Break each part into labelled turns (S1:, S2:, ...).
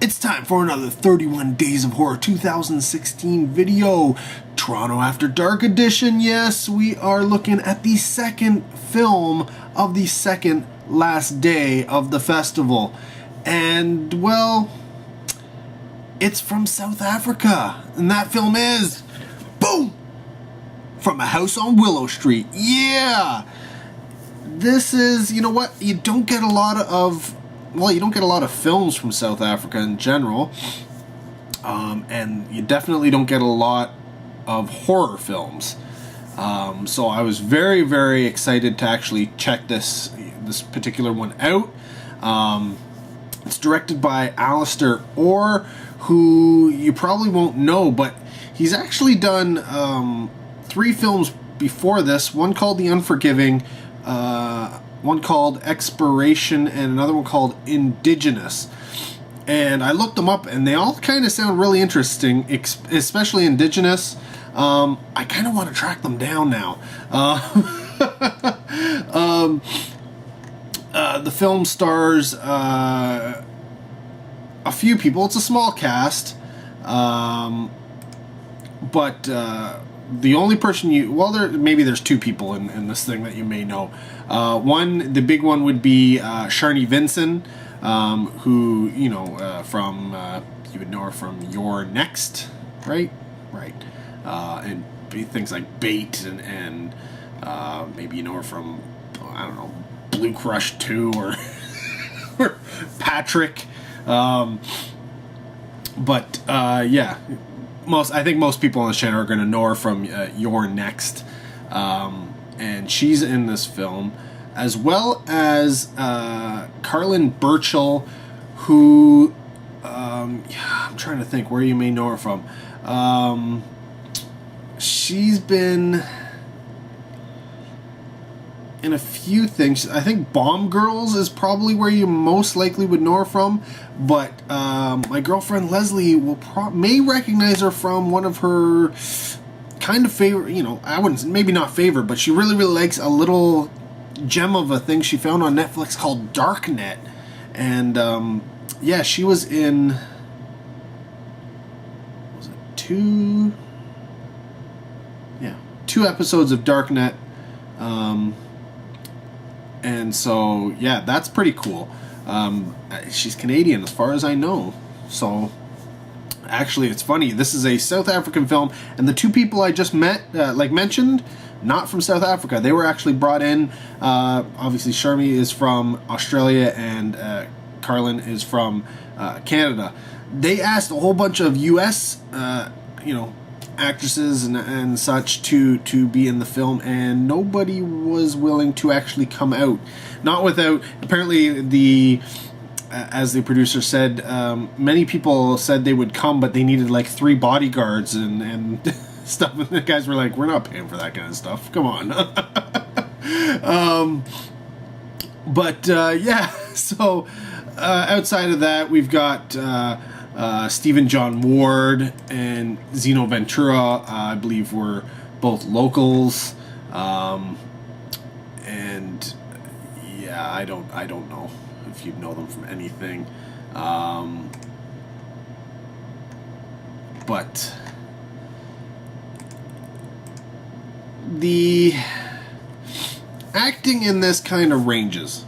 S1: It's time for another 31 Days of Horror 2016 video. Toronto After Dark edition. Yes, we are looking at the second film of the second last day of the festival. And, well, it's from South Africa. And that film is, boom, From a House on Willow Street. Yeah! This is, you know what, you don't get a lot of films from South Africa in general, and you definitely don't get a lot of horror films. So I was very, very excited to actually check this particular one out. It's directed by Alistair Orr, who you probably won't know, but he's actually done 3 films before this. One called The Unforgiving, one called Expiration, and another one called Indigenous. And I looked them up, and they all kind of sound really interesting, especially Indigenous. I kind of want to track them down now. The film stars a few people. It's a small cast, but the only person maybe there's 2 people in this thing that you may know. The big one would be Sharni Vinson, who, from, you would know her from You're Next, right? Right. And things like Bait and maybe you know her from, I don't know, Blue Crush 2 or, or Patrick. Yeah. I think most people on this channel are going to know her from You're Next. And she's in this film, as well as Carlin Burchell, who I'm trying to think where you may know her from. She's been in a few things. I think Bomb Girls is probably where you most likely would know her from, but my girlfriend Leslie may recognize her from one of her kind of favorite, I wouldn't, maybe not favorite, but she really, really likes a little gem of a thing she found on Netflix called Darknet. And yeah, she was in, was it 2 episodes of Darknet. And so, yeah, that's pretty cool. She's Canadian as far as I know. So, actually, it's funny. This is a South African film, and the 2 people I just mentioned, not from South Africa. They were actually brought in. Obviously, Sharmi is from Australia, and Carlin is from Canada. They asked a whole bunch of U.S., actresses and such to be in the film, and nobody was willing to actually come out. Not without, apparently as the producer said, many people said they would come, but they needed like 3 bodyguards and stuff, and the guys were like, we're not paying for that kind of stuff, come on. Yeah, so outside of that, we've got Stephen John Ward and Zeno Ventura, I believe, were both locals, and yeah, I don't know if you'd know them from anything, but the acting in this kind of ranges.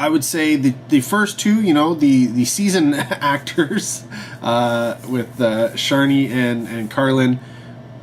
S1: I would say the first 2, the seasoned actors, with Sharni and Carlin,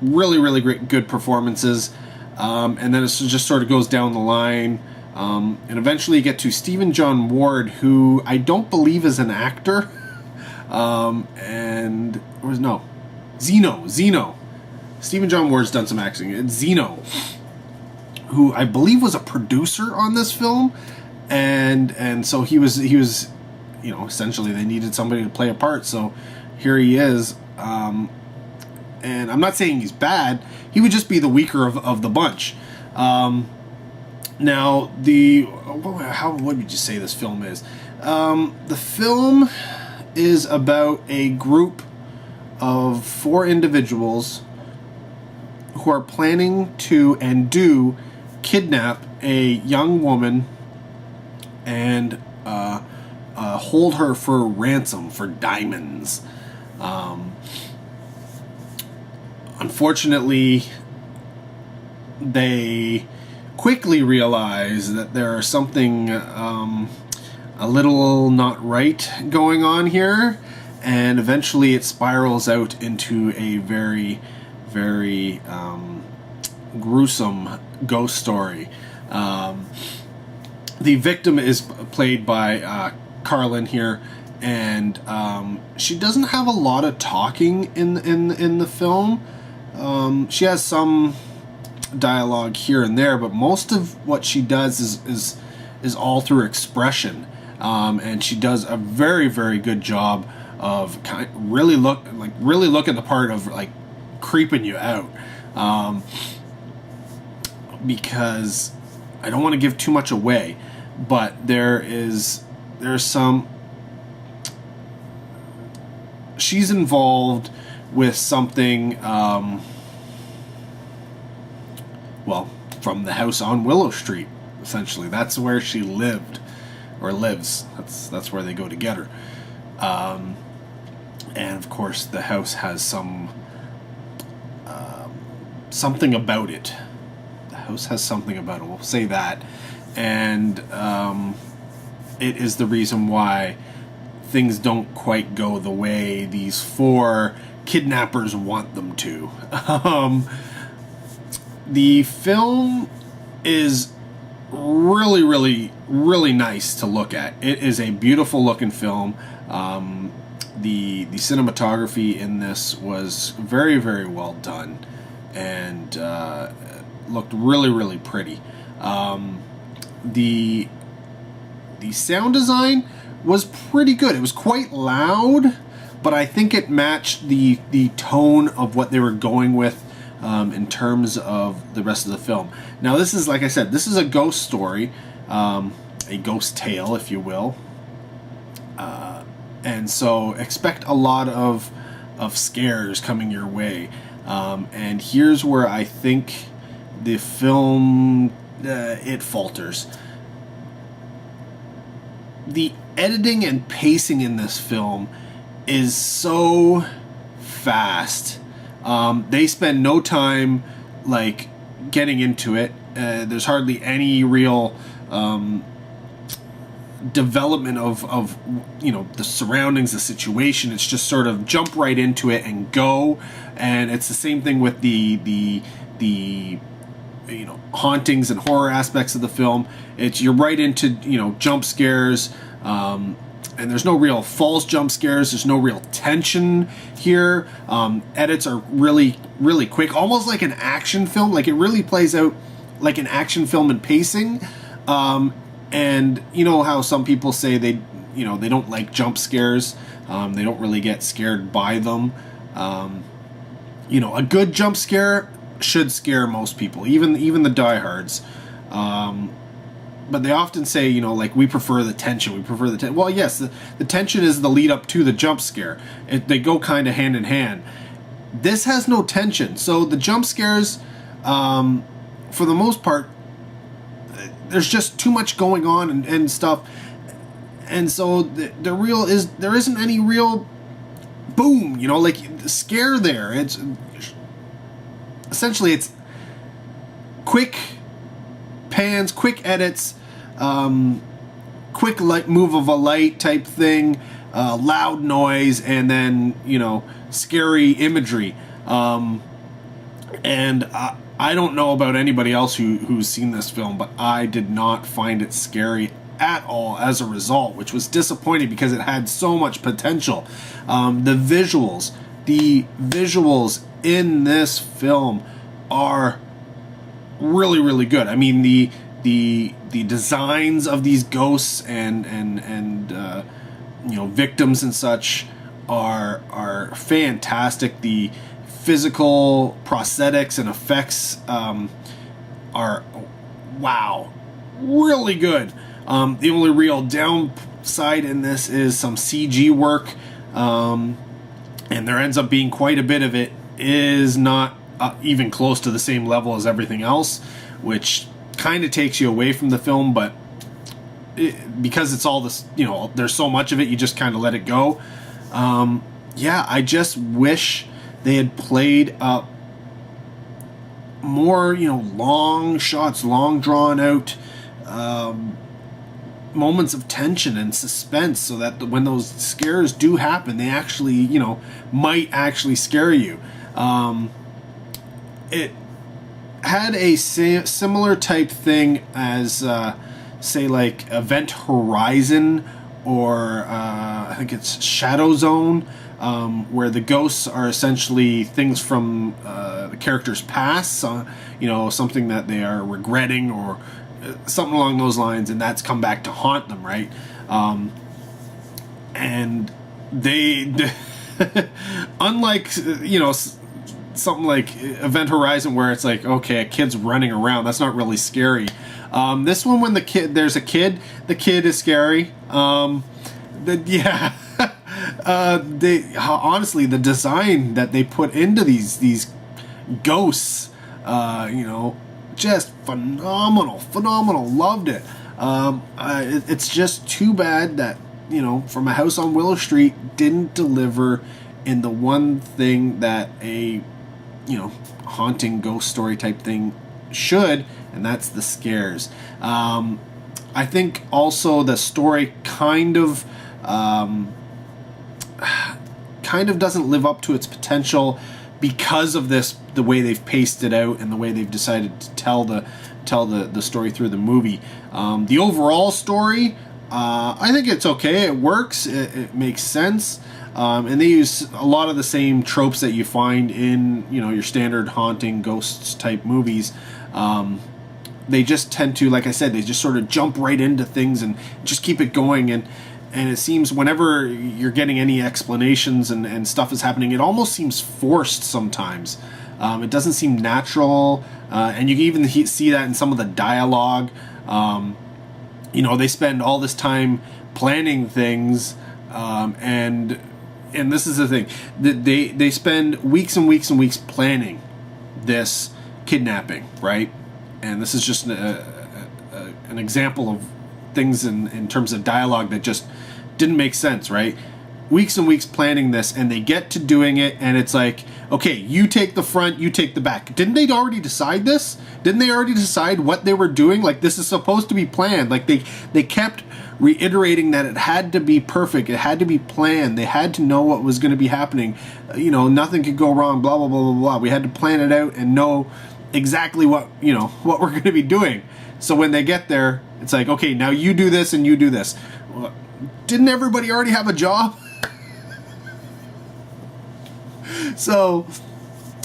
S1: really, really great, good performances. And then it just sort of goes down the line. And eventually you get to Stephen John Ward, who I don't believe is an actor. Zeno. Stephen John Ward's done some acting. It's Zeno, who I believe was a producer on this film. And so he was, essentially they needed somebody to play a part, so here he is. And I'm not saying he's bad, he would just be the weaker of the bunch. Now, what would you say this film is? The film is about a group of 4 individuals who are planning to and do kidnap a young woman and hold her for ransom for diamonds. Unfortunately, they quickly realize that there's something a little not right going on here, and eventually it spirals out into a very, very gruesome ghost story. The victim is played by Carlin here, and she doesn't have a lot of talking in the film. She has some dialogue here and there, but most of what she does is all through expression, and she does a very, very good job of really looking the part of like creeping you out, because I don't want to give too much away, but there's some, she's involved with something, well, from the house on Willow Street, essentially. That's where she lived, or lives. That's where they go to get her. And of course, the house has something about it. The house has something about it. We'll say that. And it is the reason why things don't quite go the way these four kidnappers want them to. The film is really, really, really nice to look at. It is a beautiful looking film. The cinematography in this was very, very well done, and looked really, really pretty. The sound design was pretty good. It was quite loud, but I think it matched the tone of what they were going with in terms of the rest of the film. Now, this is, like I said, this is a ghost story, a ghost tale, if you will. And so expect a lot of scares coming your way. And here's where I think the film, it falters. The editing and pacing in this film is so fast. They spend no time like getting into it. There's hardly any real development of the surroundings, the situation. It's just sort of jump right into it and go. And it's the same thing with the hauntings and horror aspects of the film. You're right into jump scares, and there's no real false jump scares. There's no real tension here. Edits are really, really quick, almost like an action film. Like, it really plays out like an action film in pacing. And you know how some people say they don't like jump scares. They don't really get scared by them. A good jump scare should scare most people, even the diehards. But they often say, we prefer the tension. Well, yes, the tension is the lead up to the jump scare. They go kind of hand in hand. This has no tension, so the jump scares, for the most part, there's just too much going on and stuff, and so there isn't any real boom, scare there. It's essentially quick pans, quick edits, quick light move of a light type thing, loud noise, and then scary imagery. And I don't know about anybody else who's seen this film, but I did not find it scary at all as a result, which was disappointing because it had so much potential. The visuals in this film are really, really good. I mean, the designs of these ghosts and victims and such are fantastic. The physical prosthetics and effects are, wow, really good. The only real downside in this is some CG work, and there ends up being quite a bit of it is not even close to the same level as everything else, which kind of takes you away from the film. But because it's all this, you know, there's so much of it, you just kind of let it go. Yeah, I just wish they had played up more, you know, long shots, long drawn out moments of tension and suspense, so that when those scares do happen, they actually, you know, might actually scare you. It had a similar type thing as, say, like Event Horizon, or I think it's Shadow Zone, where the ghosts are essentially things from the character's past, you know, something that they are regretting, or something along those lines, and that's come back to haunt them, right? And they unlike, you know, something like Event Horizon, where it's like, okay, a kid's running around, that's not really scary. This one, when there's a kid, the kid is scary. Yeah. Honestly, the design that they put into these ghosts, you know, just phenomenal. Loved it. It's just too bad that, you know, From a House on Willow Street didn't deliver in the one thing that a, you know, haunting ghost story type thing should, and that's the scares. I think also the story kind of doesn't live up to its potential because of the way they've paced it out and the way they've decided to tell the story through the movie. The overall story, I think it's okay. It works. It makes sense. And they use a lot of the same tropes that you find in, you know, your standard haunting ghosts type movies. They just tend to, like I said, they just sort of jump right into things and just keep it going. And it seems whenever you're getting any explanations and stuff is happening, it almost seems forced sometimes. It doesn't seem natural. And you can even see that in some of the dialogue. You know, they spend all this time planning things, and this is the thing, they spend weeks and weeks and weeks planning this kidnapping, right? And this is just an example of things in terms of dialogue that just didn't make sense, right? Weeks and weeks planning this, and they get to doing it, and it's like, okay, you take the front, you take the back. Didn't they already decide this? Didn't they already decide what they were doing? Like, this is supposed to be planned. Like, they kept reiterating that it had to be perfect, it had to be planned, they had to know what was going to be happening, you know, nothing could go wrong, blah blah blah blah blah. We had to plan it out and know exactly what, you know, what we're going to be doing. So when they get there, it's like, okay, now you do this and you do this. Well, didn't everybody already have a job? So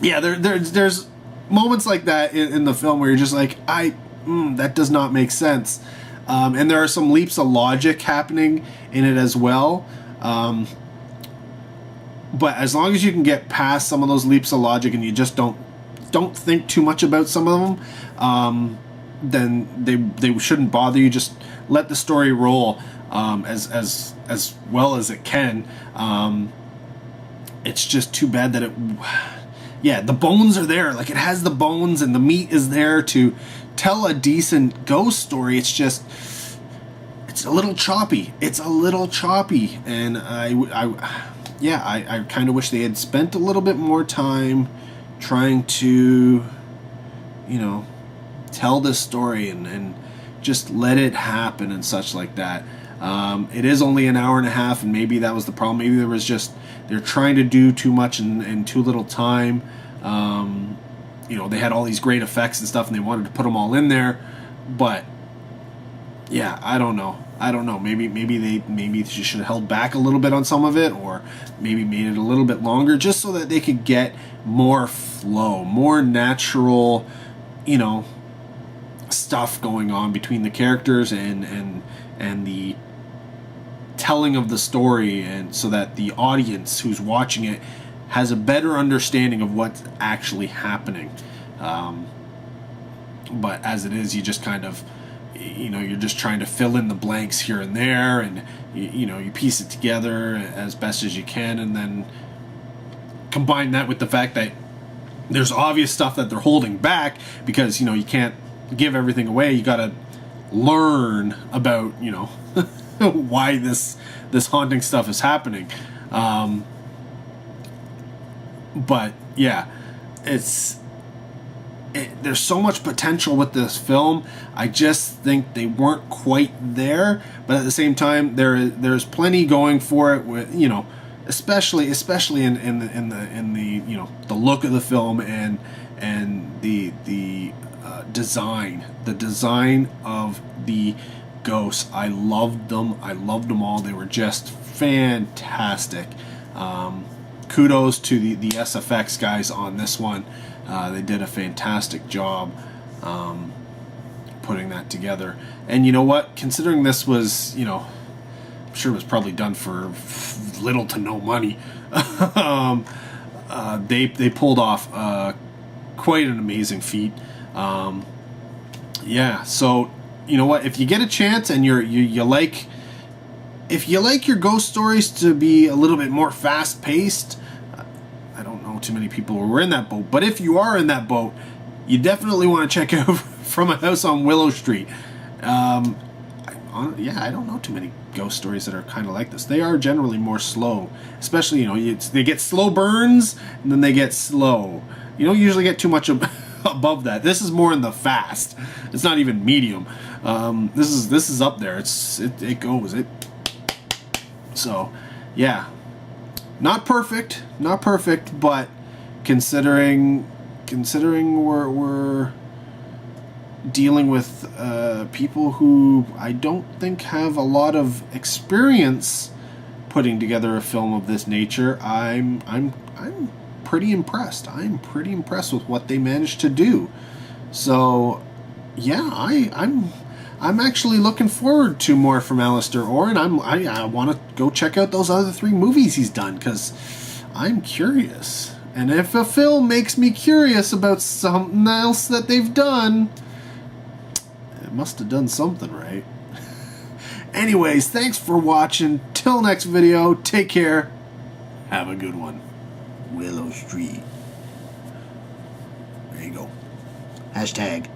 S1: yeah, there's moments like that in the film where you're just like, that does not make sense. And there are some leaps of logic happening in it as well. But as long as you can get past some of those leaps of logic and you just don't think too much about some of them, then they shouldn't bother you. Just let the story roll as well as it can. It's just too bad that the bones are there. Like, it has the bones and the meat is there to tell a decent ghost story. It's just, it's a little choppy. And I kind of wish they had spent a little bit more time trying to, you know, tell this story and just let it happen and such like that. It is only an hour and a half, and maybe that was the problem. Maybe there was just, they're trying to do too much in too little time. You know, they had all these great effects and stuff, and they wanted to put them all in there. But yeah, I don't know. Maybe they should have held back a little bit on some of it, or maybe made it a little bit longer, just so that they could get more flow, more natural, you know, stuff going on between the characters and the telling of the story, and so that the audience who's watching it has a better understanding of what's actually happening. But as it is, you just kind of, you know, you're just trying to fill in the blanks here and there, and you know, you piece it together as best as you can, and then combine that with the fact that there's obvious stuff that they're holding back, because, you know, you can't give everything away. You gotta learn about, you know, why this haunting stuff is happening. But yeah, there's so much potential with this film. I just think they weren't quite there, but at the same time, there's plenty going for it. With, you know, especially in the you know, the look of the film and the design of the ghosts. I loved them all. They were just fantastic. Kudos to the SFX guys on this one. They did a fantastic job putting that together. And you know what? Considering this was, you know, I'm sure it was probably done for little to no money. They pulled off quite an amazing feat. Yeah. So you know what? If you get a chance and you like. If you like your ghost stories to be a little bit more fast-paced, I don't know too many people who were in that boat, but if you are in that boat, you definitely want to check out From a House on Willow Street. Yeah, I don't know too many ghost stories that are kind of like this. They are generally more slow, especially, you know, they get slow burns, and then they get slow. You don't usually get too much above that. This is more in the fast. It's not even medium. This is up there. It goes. So, yeah, not perfect, but considering we're dealing with people who I don't think have a lot of experience putting together a film of this nature, I'm pretty impressed. I'm pretty impressed with what they managed to do. So, yeah, I'm actually looking forward to more from Alistair Orr, and I want to go check out those other 3 movies he's done, because I'm curious. And if a film makes me curious about something else that they've done, it must have done something right. Anyways, thanks for watching. Till next video, take care. Have a good one. Willow Street. There you go. Hashtag